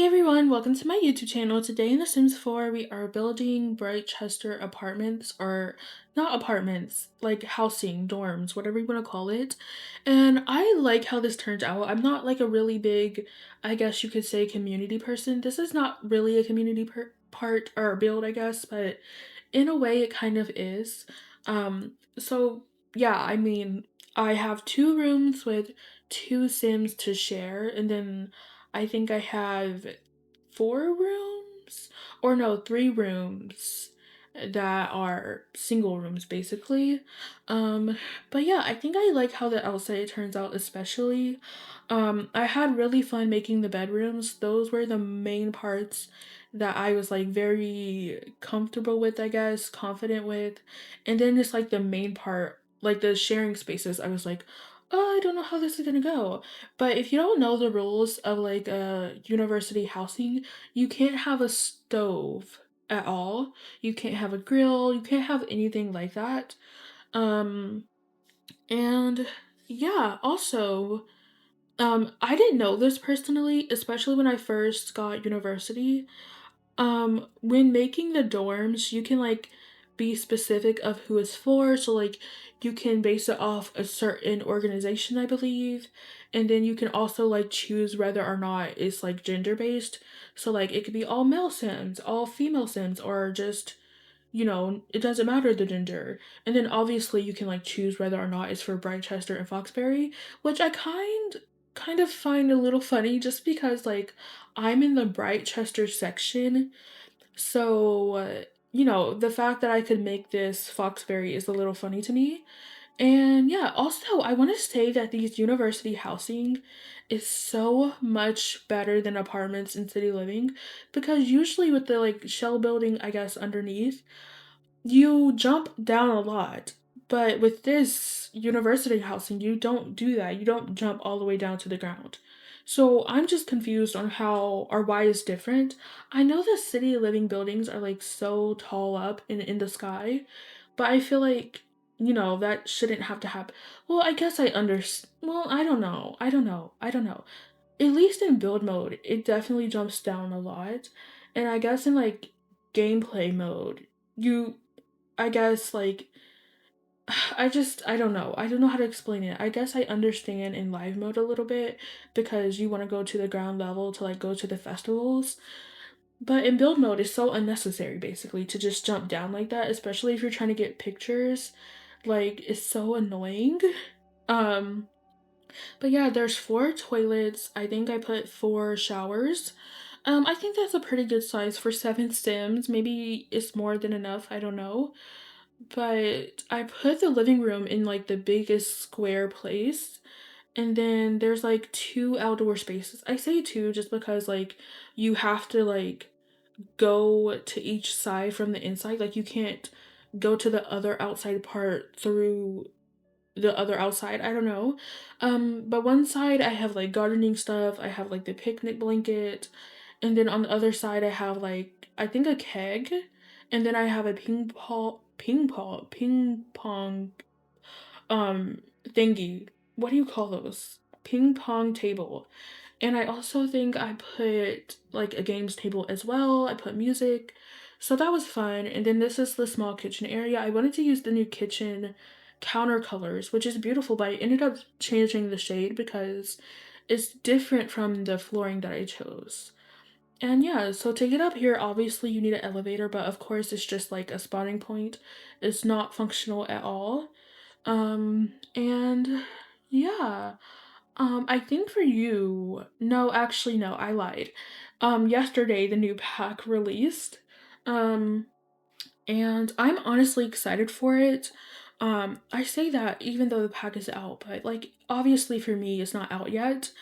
Everyone, welcome to my YouTube channel. Today in The Sims 4, we are building Britechester apartments, or not apartments, like housing, dorms, whatever you want to call it. And I like how this turned out. I'm not like a really big, I guess you could say, community person. This is not really a community part or build, I guess, but in a way it kind of is. So yeah, I mean, I have two rooms with two Sims to share, and then I think I have four rooms, or no, three rooms that are single rooms basically. Um, but yeah, I think I like how the outside turns out, especially. I had really fun making the bedrooms. Those were the main parts that I was like very comfortable with, I guess, confident with. And then it's like the main part, like the sharing spaces, I was like, oh, I don't know how this is gonna go. But if you don't know the rules of like a university housing, you can't have a stove at all. You can't have a grill, you can't have anything like that. Um and yeah, also I didn't know this personally, especially when I first got university. When making the dorms, you can like be specific of who it's for. So like you can base it off a certain organization, I believe. And then you can also like choose whether or not it's like gender based. So like it could be all male sims, all female sims, or just, it doesn't matter the gender. And then obviously you can like choose whether or not it's for Britechester and Foxbury, which I kind of find a little funny just because like I'm in the Britechester section, so, the fact that I could make this Foxberry is a little funny to me. And yeah, also, I want to say that these university housing is so much better than apartments and city living, because usually with the like shell building, I guess, underneath, you jump down a lot. But with this university housing, you don't do that. You don't jump all the way down to the ground. So I'm just confused on how or why it's different. I know the city living buildings are like so tall up in the sky, but I feel like, that shouldn't have to happen. Well, I guess I understand. Well, I don't know. I don't know. At least in build mode, it definitely jumps down a lot. And I guess in like gameplay mode, you I guess like I don't know. I don't know how to explain it. I guess I understand in live mode a little bit because you want to go to the ground level to like go to the festivals. But in build mode it's so unnecessary basically to just jump down like that, especially if you're trying to get pictures. Like it's so annoying. Um but yeah, there's four toilets. I think I put four showers. I think that's a pretty good size for seven Sims. Maybe it's more than enough. I don't know. But I put the living room in like the biggest square place. And then there's like two outdoor spaces. I say two just because like you have to like go to each side from the inside. Like you can't go to the other outside part through the other outside. I don't know. But one side I have like gardening stuff. I have like the picnic blanket. And then on the other side I have like I think a keg. And then I have a ping pong thingy. What do you call those? Ping pong table. And I also think I put like a games table as well. I put music. So that was fun. And then this is the small kitchen area. I wanted to use the new kitchen counter colors, which is beautiful, but I ended up changing the shade because it's different from the flooring that I chose. And yeah, so to get up here, obviously you need an elevator, but of course it's just like a spawning point. It's not functional at all. And yeah. I think for you, no, actually no, I lied. Yesterday the new pack released. Um, and I'm honestly excited for it. I say that even though the pack is out, but like obviously for me it's not out yet.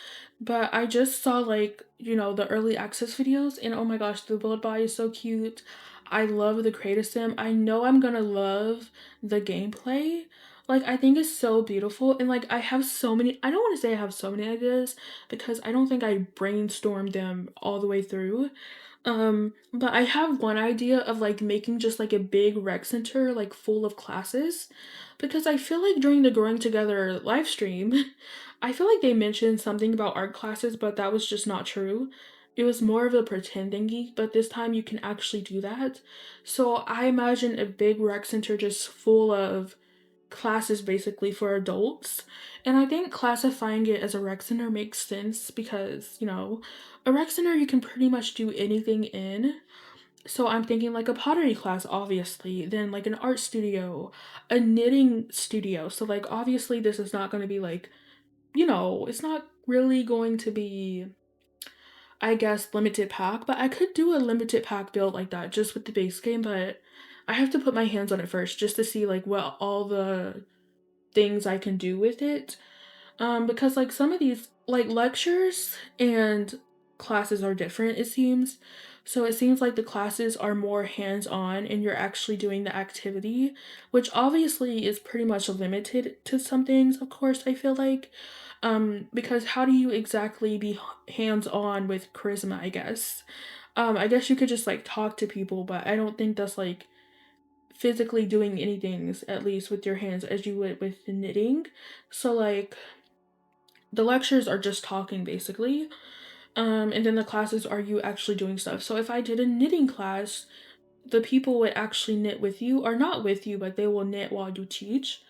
But I just saw like, the early access videos, and oh my gosh, the build buy is so cute. I love the creative sim. I know I'm gonna love the gameplay. Like I think it's so beautiful, and like I have so many, I don't want to say I have so many ideas because I don't think I brainstormed them all the way through. But I have one idea of like making just like a big rec center like full of classes, because I feel like during the Growing Together live stream, I feel like they mentioned something about art classes, but that was just not true. it was more of a pretend thingy, but this time you can actually do that. So I imagine a big rec center just full of classes basically for adults. And I think classifying it as a rec center makes sense because, a rec center you can pretty much do anything in. So I'm thinking like a pottery class, obviously, then like an art studio, a knitting studio. So, like, obviously, this is not going to be like, it's not really going to be, I guess, limited pack, but I could do a limited pack build like that just with the base game, but I have to put my hands on it first just to see like what all the things I can do with it. Because like some of these like lectures and classes are different, it seems. So it seems like the classes are more hands-on and you're actually doing the activity, which obviously is pretty much limited to some things, of course, I feel like. Because how do you exactly be hands-on with charisma, I guess? I guess you could just like talk to people, but I don't think that's like physically doing anything, at least with your hands, as you would with knitting. So like the lectures are just talking basically. And then the classes are you actually doing stuff. So if I did a knitting class, the people would actually knit with you, or not with you, but they will knit while you teach.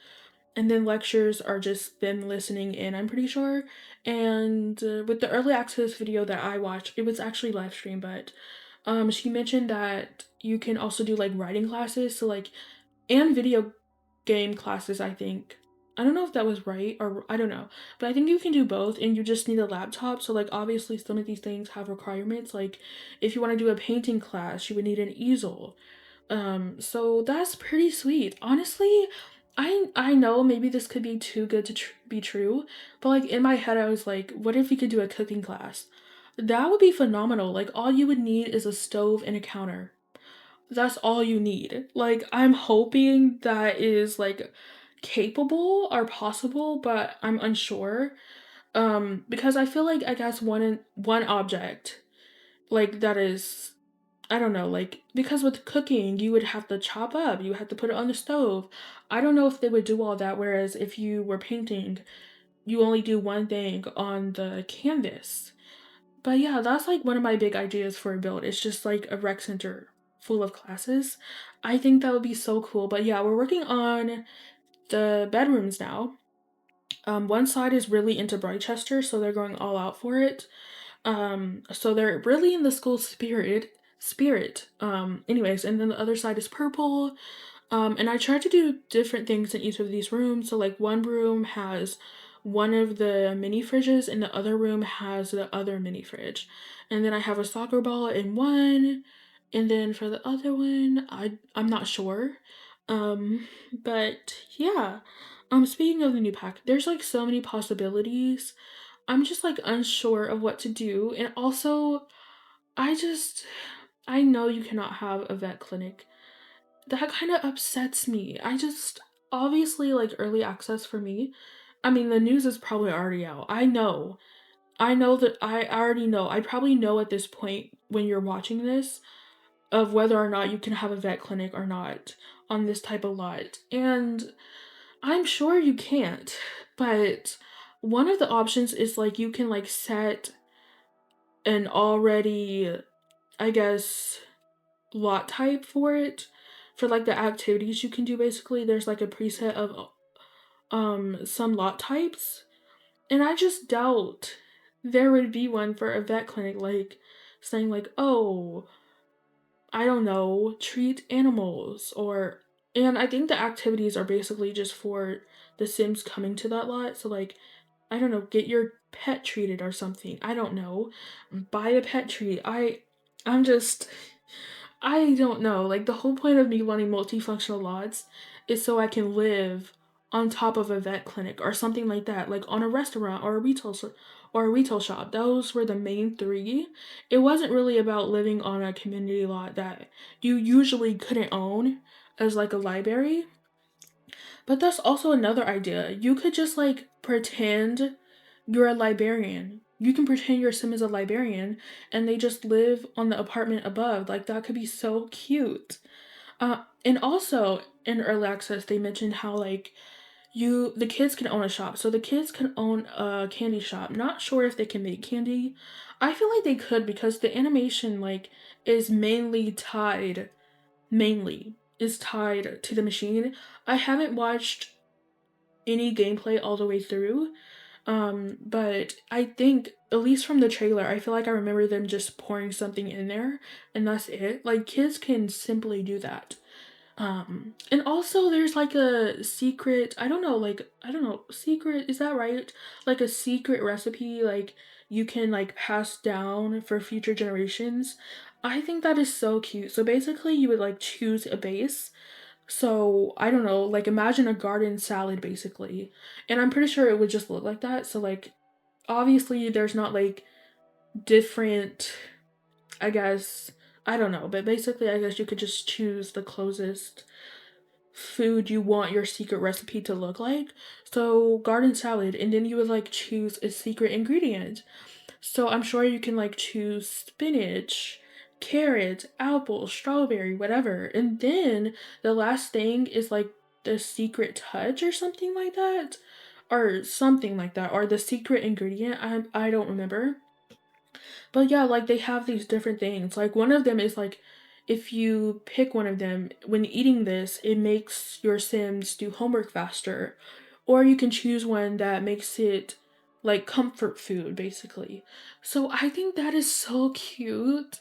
And then lectures are just them listening in, I'm pretty sure. And with the early access video that I watched, it was actually live stream, but she mentioned that you can also do like writing classes, so like, and video game classes, I think. I don't know if that was right, or I don't know. But I think you can do both and you just need a laptop. So like obviously some of these things have requirements. Like if you want to do a painting class, you would need an easel. So that's pretty sweet. Honestly, I know maybe this could be too good to be true, but like in my head I was like, what if we could do a cooking class? That would be phenomenal. Like all you would need is a stove and a counter. That's all you need. Like, I'm hoping that is like capable or possible, but I'm unsure. Because I feel like I guess one object like that is, I don't know, like because with cooking you would have to chop up, you have to put it on the stove. I don't know if they would do all that, whereas if you were painting, you only do one thing on the canvas. But yeah, that's like one of my big ideas for a build. It's just like a rec center full of classes. I think that would be so cool. But yeah, we're working on the bedrooms now. One side is really into Britechester, so they're going all out for it. So they're really in the school spirit. Anyways, and then the other side is purple. And I tried to do different things in each of these rooms. So like one room has one of the mini fridges and the other room has the other mini fridge. And then I have a soccer ball in one. And then for the other one, I'm not sure. But yeah. Speaking of the new pack, there's like so many possibilities. I'm just like unsure of what to do. And also, I just I know you cannot have a vet clinic. That kind of upsets me. I just obviously like early access for me. I mean, the news is probably already out. I know. I know that I already know. I probably know at this point when you're watching this of whether or not you can have a vet clinic or not on this type of lot. And I'm sure you can't. But one of the options is like you can like set an already, I guess, lot type for it, for like the activities you can do. Basically there's like a preset of some lot types, and I just doubt there would be one for a vet clinic, like saying like, oh, I don't know, treat animals. Or, and I think the activities are basically just for the Sims coming to that lot. So like, I don't know, get your pet treated or something, I don't know, buy a pet treat. I'm just, I don't know. Like the whole point of me wanting multifunctional lots is so I can live on top of a vet clinic or something like that, like on a restaurant or or a retail shop. Those were the main three. It wasn't really about living on a community lot that you usually couldn't own as like a library. But that's also another idea. You could just like pretend you're a librarian. You can pretend your sim is a librarian and they just live on the apartment above. Like that could be so cute. And also in early access, they mentioned how like the kids can own a shop. So the kids can own a candy shop. Not sure if they can make candy. I feel like they could because the animation like is mainly is tied to the machine. I haven't watched any gameplay all the way through. But I think at least from the trailer, I feel like I remember them just pouring something in there and that's it. Like kids can simply do that. And also there's like a secret, I don't know, secret, is that right? Like a secret recipe like you can like pass down for future generations. I think that is so cute. So basically you would like choose a base. So I don't know, like imagine a garden salad basically. And I'm pretty sure it would just look like that. So like obviously there's not like different, I guess, I don't know, but basically I guess you could just choose the closest food you want your secret recipe to look like. So garden salad, and then you would like choose a secret ingredient. So I'm sure you can like choose spinach, carrot, apple, strawberry, whatever. And then the last thing is like the secret touch or something like that. Or something like that. Or the secret ingredient. I don't remember. But yeah, like they have these different things. Like one of them is like if you pick one of them, when eating this, it makes your Sims do homework faster. Or you can choose one that makes it like comfort food, basically. So I think that is so cute.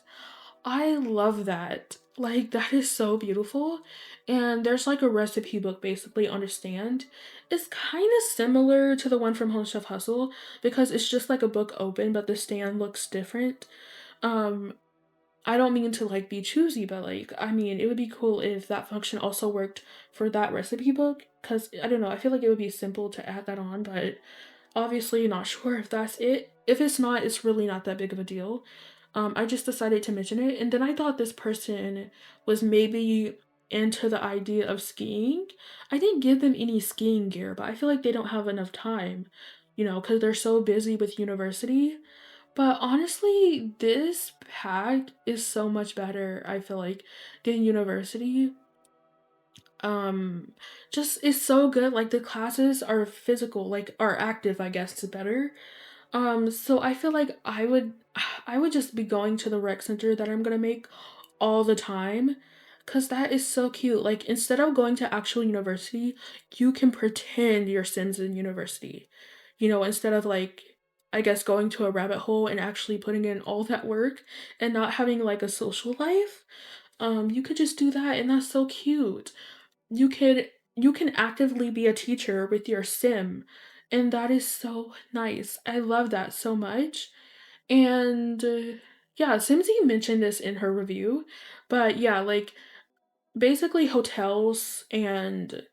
I love that. Like, that is so beautiful. And there's like a recipe book basically on a stand. It's kind of similar to the one from Home Chef Hustle because it's just like a book open, but the stand looks different. Um, I don't mean to like be choosy, but like, I mean, it would be cool if that function also worked for that recipe book because I don't know, I feel like it would be simple to add that on, but obviously not sure if that's it. If it's not, it's really not that big of a deal. I just decided to mention it, and then I thought this person was maybe into the idea of skiing. I didn't give them any skiing gear, but I feel like they don't have enough time, because they're so busy with university. But honestly, this pack is so much better, I feel like, than university. Um, just it's so good. Like the classes are physical, like are active, I guess, is better. So I feel like I would just be going to the rec center that I'm gonna make all the time. Cause that is so cute. Like instead of going to actual university, you can pretend your Sims in university. Instead of like I guess going to a rabbit hole and actually putting in all that work and not having like a social life. You could just do that and that's so cute. You can actively be a teacher with your sim, and that is so nice. I love that so much. And yeah, Simsy mentioned this in her review, but yeah, like basically hotels and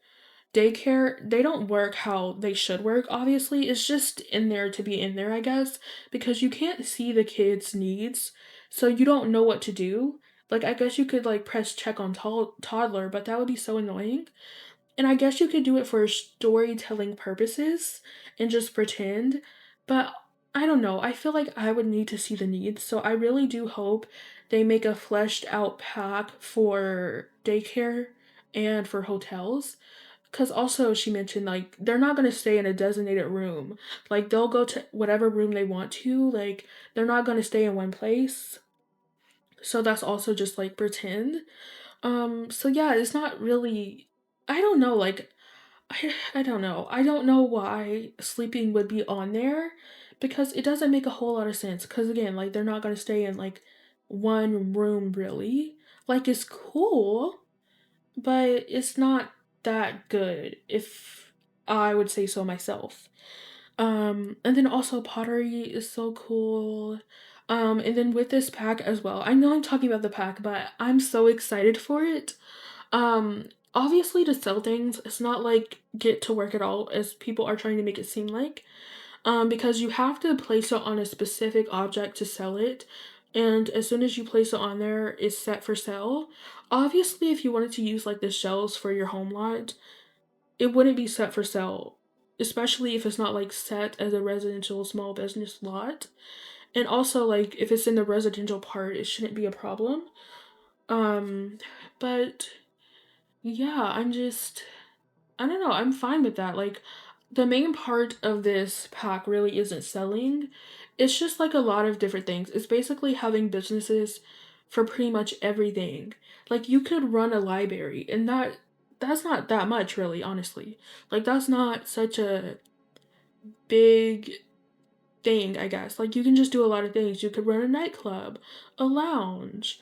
daycare, they don't work how they should work, obviously. It's just in there to be in there, I guess, because you can't see the kids' needs, so you don't know what to do. Like, I guess you could like press check on toddler, but that would be so annoying. And I guess you could do it for storytelling purposes and just pretend, but I don't know. I feel like I would need to see the needs, so I really do hope they make a fleshed out pack for daycare and for hotels. Because also, she mentioned, like, they're not going to stay in a designated room. Like, they'll go to whatever room they want to. Like, they're not going to stay in one place. So that's also just, like, pretend. So yeah, it's not really. I don't know, like, I don't know. I don't know why sleeping would be on there because it doesn't make a whole lot of sense. Because again, like, they're not going to stay in, like, one room, really. Like, it's cool, but it's not that good, if I would say so myself. And then also pottery is so cool. And then with this pack as well, I know I'm talking about the pack, but I'm so excited for it. Obviously to sell things, it's not like get to work at all as people are trying to make it seem like. Because you have to place it on a specific object to sell it. And as soon as you place it on there, it's set for sale. Obviously, if you wanted to use like the shells for your home lot, it wouldn't be set for sale, especially if it's not like set as a residential small business lot. And also, like, if it's in the residential part, it shouldn't be a problem. Um, but yeah, I don't know, I'm fine with that. Like, the main part of this pack really isn't selling. It's just like a lot of different things. It's basically having businesses for pretty much everything. Like you could run a library and that's not that much really, honestly. Like that's not such a big thing, I guess. Like you can just do a lot of things. You could run a nightclub, a lounge,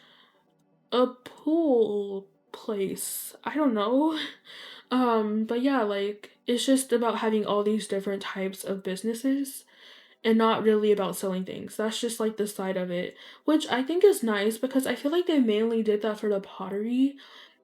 a pool place. I don't know. But yeah, like it's just about having all these different types of businesses and not really about selling things. That's just like the side of it, which I think is nice because I feel like they mainly did that for the pottery.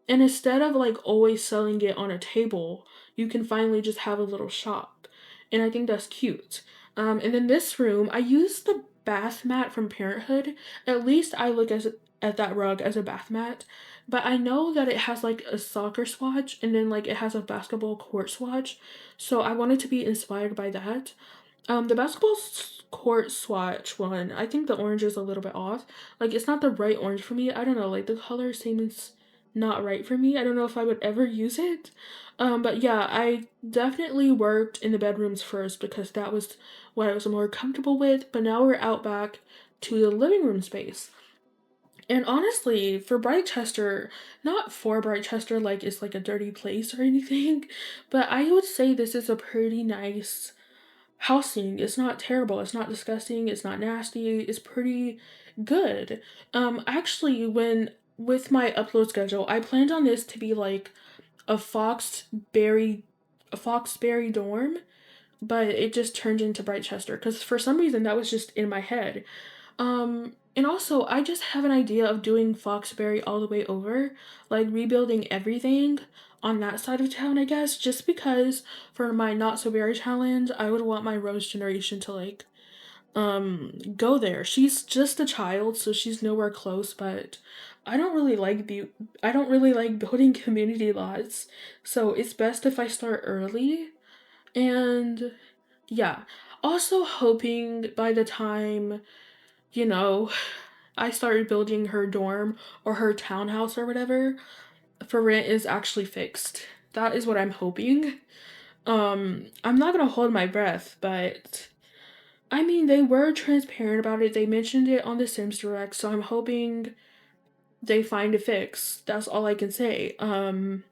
And instead of like always selling it on a table, you can finally just have a little shop. And I think that's cute. And in this room, I used the bath mat from Parenthood. At least I look at that rug as a bath mat. But I know that it has like a soccer swatch and then like it has a basketball court swatch. So I wanted to be inspired by that. The court swatch one, I think the orange is a little bit off. Like it's not the right orange for me. I don't know. Like the color seems not right for me. I don't know if I would ever use it. But yeah, I definitely worked in the bedrooms first because that was what I was more comfortable with. But now we're out back to the living room space. And honestly, for Britechester, not for Britechester like it's like a dirty place or anything, but I would say this is a pretty nice housing. It's not terrible, it's not disgusting, it's not nasty, it's pretty good. Actually, when with my upload schedule, I planned on this to be like a Foxberry a Foxberry dorm, but it just turned into Britechester because for some reason that was just in my head. And also I just have an idea of doing Foxberry all the way over, like rebuilding everything on that side of town, I guess, just because for my not so berry challenge, I would want my Rose generation to like go there. She's just a child, so she's nowhere close, but I don't really like building community lots. So it's best if I start early and yeah. Also hoping by the time you know, I started building her dorm or her townhouse or whatever, for rent is actually fixed. That is what I'm hoping. I'm not gonna hold my breath, but I mean, they were transparent about it. They mentioned it on the Sims Direct, so I'm hoping they find a fix. That's all I can say. Also,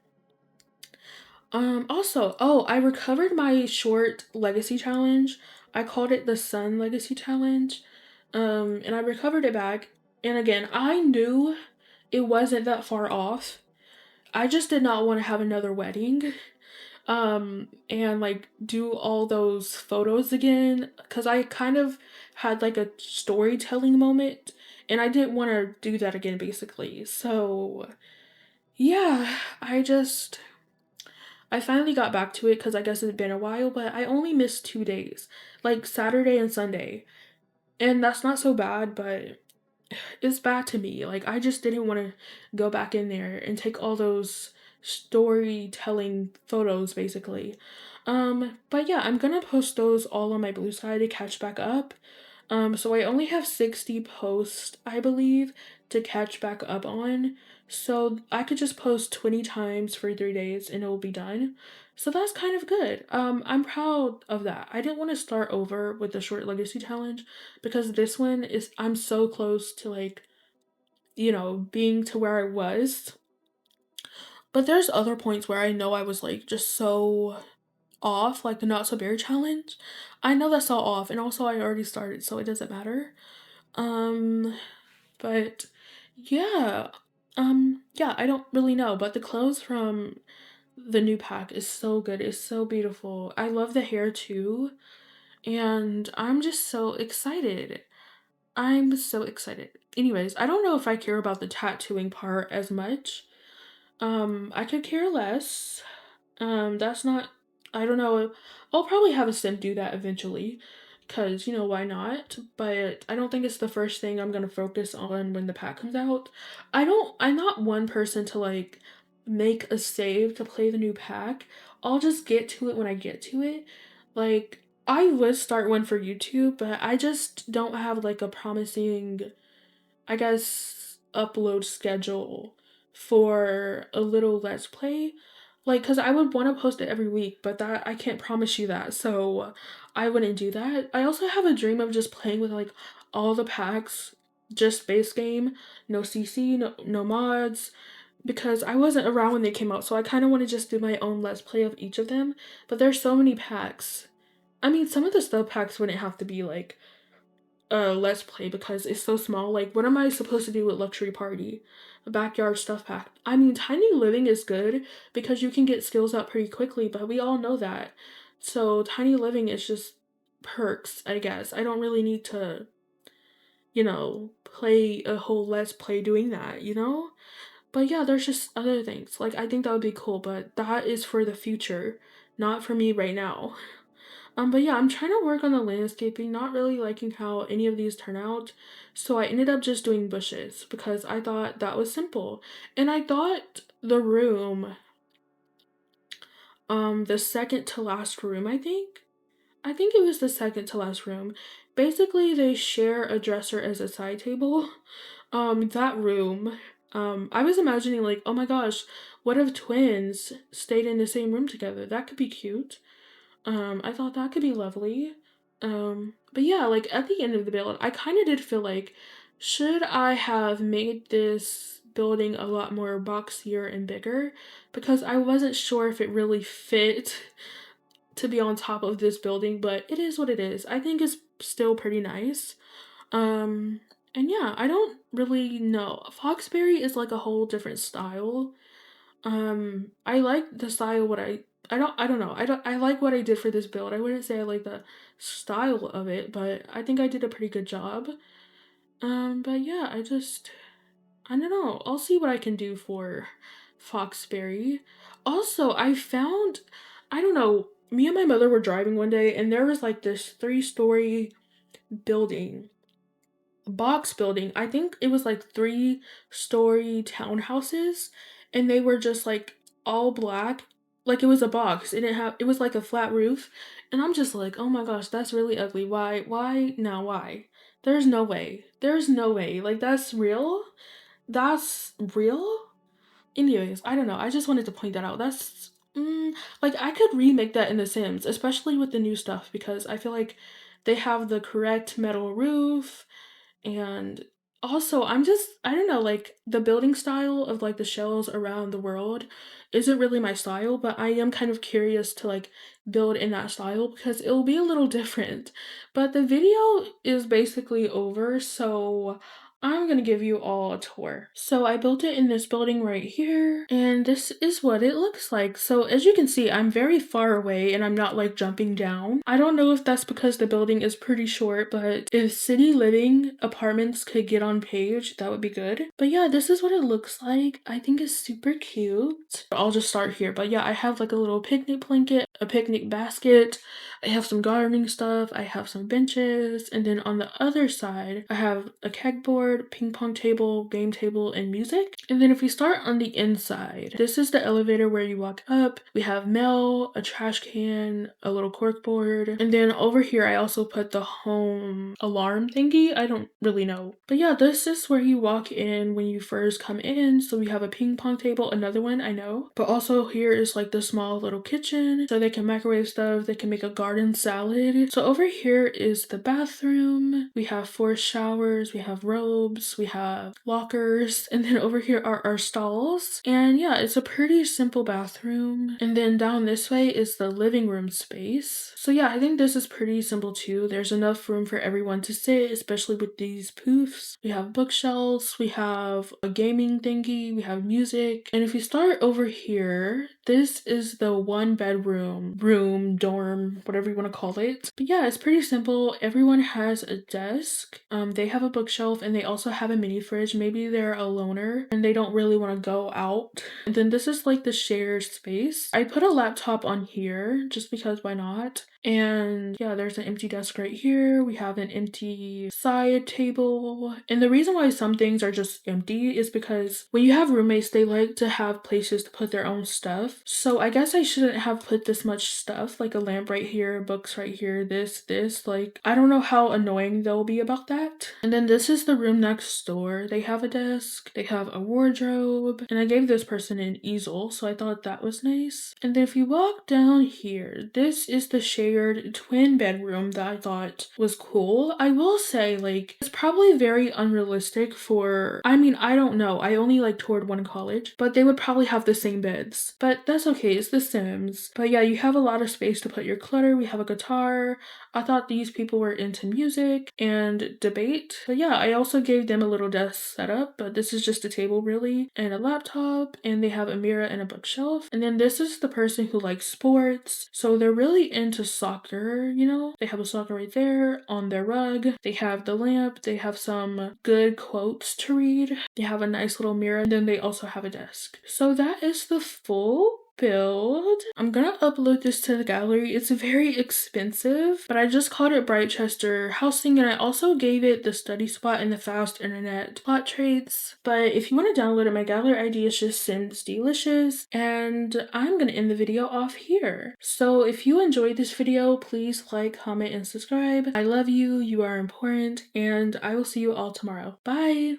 oh, I recovered my short legacy challenge. I called it the Sun Legacy Challenge. And I recovered it back. And again, I knew it wasn't that far off. I just did not want to have another wedding. And like do all those photos again. Cause I kind of had like a storytelling moment. And I didn't want to do that again, basically. So, yeah, I finally got back to it because I guess it's been a while, but I only missed 2 days, like Saturday and Sunday. And that's not so bad, but it's bad to me. Like, I just didn't want to go back in there and take all those storytelling photos, basically. But yeah, I'm gonna post those all on my Blue Sky to catch back up. So I only have 60 posts, I believe, to catch back up on. So I could just post 20 times for 3 days and it will be done. So that's kind of good. I'm proud of that. I didn't want to start over with the short legacy challenge because this one is, I'm so close to like, being to where I was. But there's other points where I know I was like just so off, like the not so berry challenge. I know that's all off, and also I already started, so it doesn't matter. Um, but yeah, yeah, I don't really know, but the clothes from the new pack is so good. It's so beautiful. I love the hair too, and I'm just so excited. I'm so excited. Anyways, I don't know if I care about the tattooing part as much. I could care less. That's not, I don't know. I'll probably have a sim do that eventually, because, why not? But I don't think it's the first thing I'm gonna focus on when the pack comes out. I'm not one person to like make a save to play the new pack. I'll just get to it when I get to it. Like, I would start one for YouTube, but I just don't have like a promising, I guess, upload schedule for a little Let's Play. Like, because I would want to post it every week, but that I can't promise you that, so I wouldn't do that. I also have a dream of just playing with like all the packs, just base game, no CC, no mods, because I wasn't around when they came out, so I kind of want to just do my own let's play of each of them. But there's so many packs. I mean, some of the stuff packs wouldn't have to be like let's play because it's so small. Like, what am I supposed to do with luxury party? A backyard stuff pack. I mean, tiny living is good because you can get skills up pretty quickly, but we all know that. So tiny living is just perks, I guess. I don't really need to, play a whole let's play doing that, you know? But yeah, there's just other things. Like, I think that would be cool, but that is for the future, not for me right now. But yeah, I'm trying to work on the landscaping, not really liking how any of these turn out. So I ended up just doing bushes because I thought that was simple. And I thought the room, the second to last room, I think it was the second to last room. Basically, they share a dresser as a side table. That room, I was imagining like, oh my gosh, what if twins stayed in the same room together? That could be cute. I thought that could be lovely. But yeah, like at the end of the build, I kind of did feel like, should I have made this building a lot more boxier and bigger? Because I wasn't sure if it really fit to be on top of this building, but it is what it is. I think it's still pretty nice. Um, and yeah, I don't really know. Foxberry is like a whole different style. I like the style what I don't know. I like what I did for this build. I wouldn't say I like the style of it, but I think I did a pretty good job. But yeah, I don't know. I'll see what I can do for Foxberry. Also, I don't know, me and my mother were driving one day and there was like this 3-story building, box building. I think it was like 3-story townhouses, and they were just like all black. Like it was a box. It was like a flat roof. And I'm just like, oh my gosh, that's really ugly. Why? Now why? There's no way. There's no way. Like that's real? That's real? Anyways, I don't know. I just wanted to point that out. Like I could remake that in The Sims, especially with the new stuff, because I feel like they have the correct metal roof, and also, I don't know, like the building style of like the shells around the world isn't really my style, but I am kind of curious to like build in that style because it'll be a little different. But the video is basically over, so I'm gonna give you all a tour. So I built it in this building right here, and this is what it looks like. So as you can see, I'm very far away and I'm not like jumping down. I don't know if that's because the building is pretty short, but if city living apartments could get on page, that would be good. But yeah, this is what it looks like. I think it's super cute. I'll just start here. But yeah, I have like a little picnic blanket, a picnic basket. I have some gardening stuff. I have some benches. And then on the other side, I have a keg board, ping pong table, game table, and music. And then if we start on the inside, this is the elevator where you walk up. We have mail, a trash can, a little cork board. And then over here, I also put the home alarm thingy. I don't really know. But yeah, this is where you walk in when you first come in. So we have a ping pong table, another one, I know. But also here is like the small little kitchen. So they can microwave stuff. They can make a garden salad. So over here is the bathroom. We have 4 showers. We have robes. We have lockers. And then over here are our stalls. And yeah, it's a pretty simple bathroom. And then down this way is the living room space. So yeah, I think this is pretty simple too. There's enough room for everyone to sit, especially with these poofs. We have bookshelves. We have a gaming thingy. We have music. And if you start over here, this is the 1-bedroom, room, dorm, whatever you want to call it. But yeah, it's pretty simple. Everyone has a desk. They have a bookshelf and they also have a mini fridge. Maybe they're a loner and they don't really want to go out. And then this is like the shared space. I put a laptop on here just because why not? And yeah, there's an empty desk right here. We have an empty side table. And the reason why some things are just empty is because when you have roommates, they like to have places to put their own stuff. So I guess I shouldn't have put this much stuff, like a lamp right here, books right here, this. Like, I don't know how annoying they'll be about that. And then this is the room next door. They have a desk, they have a wardrobe, and I gave this person an easel, so I thought that was nice. And then if you walk down here, this is the shared twin bedroom that I thought was cool. I will say, like, it's probably very unrealistic for, I mean, I don't know. I only like toured one college, but they would probably have the same beds. But that's okay, it's The Sims. But yeah, you have a lot of space to put your clutter. We have a guitar. I thought these people were into music and debate. But yeah, I also gave them a little desk setup, but this is just a table really, and a laptop, and they have a mirror and a bookshelf. And then this is the person who likes sports, so they're really into soccer, you know? They have a soccer right there on their rug. They have the lamp, they have some good quotes to read. They have a nice little mirror, and then they also have a desk. So that is the full build. I'm gonna upload this to the gallery. It's very expensive, but I just called it Britechester housing, and I also gave it the study spot and the fast internet plot traits. But if you want to download it, my gallery ID is just simsdeelicious, and I'm gonna end the video off here. So if you enjoyed this video, please like, comment, and subscribe. I love you, you are important, and I will see you all tomorrow. Bye!